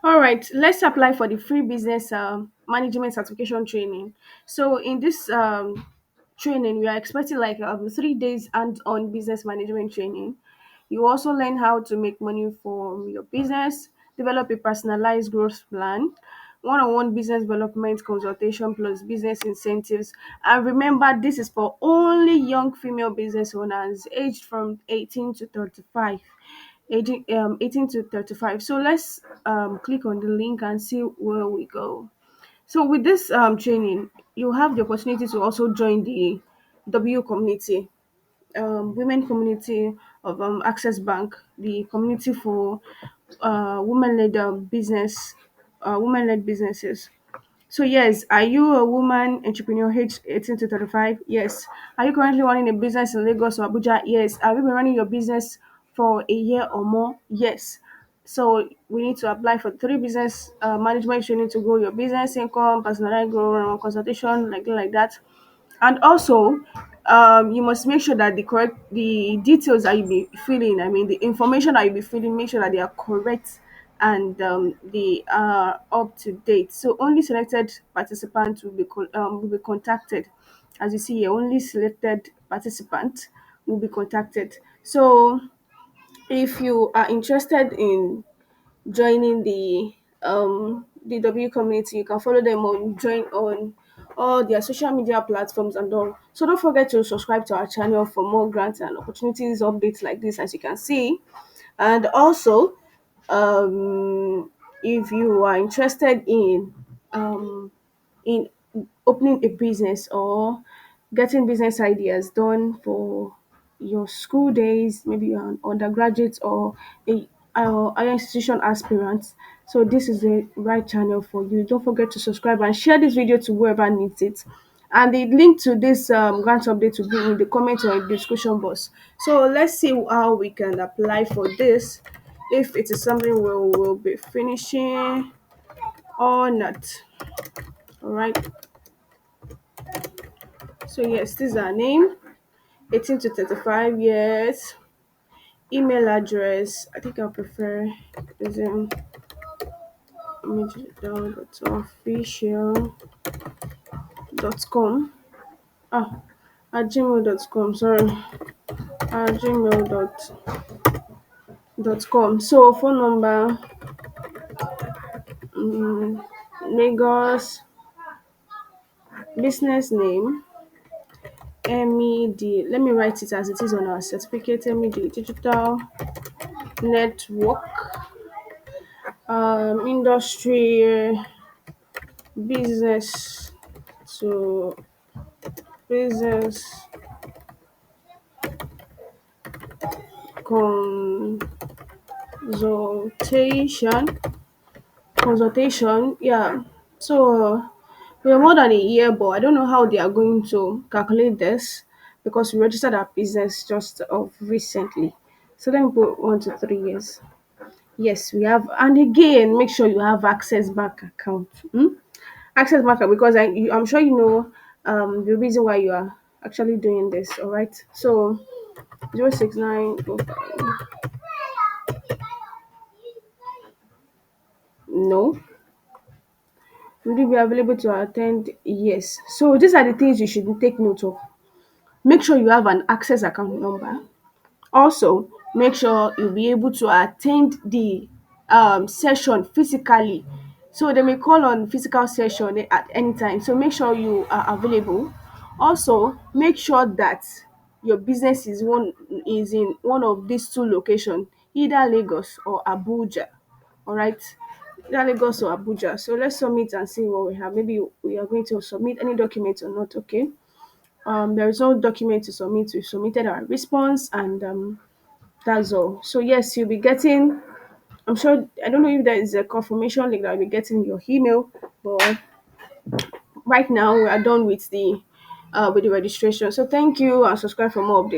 All right, let's apply for the free business management certification training. So in this training, we are expecting like 3 days on business management training. You also learn how to make money from your business, develop a personalized growth plan, one-on-one business development consultation plus business incentives. And remember, this is for only young female business owners aged from 18 to 35. 18 to 35. So let's click on the link and see where we go. So with this training, you have the opportunity to also join the W community, women community of Access Bank, the community for women-led women-led businesses. So yes, are you a woman entrepreneur aged 18 to 35? Yes. Are you currently running a business in Lagos or Abuja? Yes. Have you been running your business for a year or more? Yes. So we need to apply for three business management training to grow your business income, personalized growth, consultation, like that. And also, you must make sure that the details that you be filling, I mean the information that you be filling, make sure that they are correct and they are up to date. So only selected participants will be contacted. As you see here, only selected participants will be contacted. So if you are interested in joining the W community, you can follow them on join on all their social media platforms and all. So don't forget to subscribe to our channel for more grants and opportunities updates like this, as you can see. And also, um if you are interested um in opening a business or getting business ideas done for your school days, maybe you're an undergraduate or a higher institution aspirant. So this is the right channel for you. Don't forget to subscribe and share this video to whoever needs it. And the link to this grant update will be in the comment or in the description box. So let's see how we can apply for this, if it is something we will be finishing or not. All right. So yes, this is our name. 18 to 35 years. Email address, I think I prefer is emydigital.official.com. Ah, at gmail.com, sorry. At gmail.com. So phone number, Lagos, business name, MED. Let me write it as it is on our certificate. MED Digital Network, industry, business to business consultation. Yeah. So we're more than a year, but I don't know how they are going to calculate this because we registered our business just of recently. So let me put 1 to 3 years. Yes, we have, and again, make sure you have Access Bank account. Access Bank, because I'm sure you know the reason why you are actually doing this. All right. So 069. No. Will you be available to attend? Yes. So these are the things you should take note of. Make sure you have an access account number. Also, make sure you'll be able to attend the session physically. So they may call on physical session at any time. So make sure you are available. Also, make sure that your business is in one of these two locations, either Lagos or Abuja. All right. Either Lagos or Abuja. So let's submit and see what we have. Maybe we are going to submit any document or not. Okay. There is no document to submit. We submitted our response, and that's all. So yes, you'll be getting. I'm sure. I don't know if there is a confirmation link that will be getting your email, but right now we are done with the registration. So thank you and subscribe for more updates.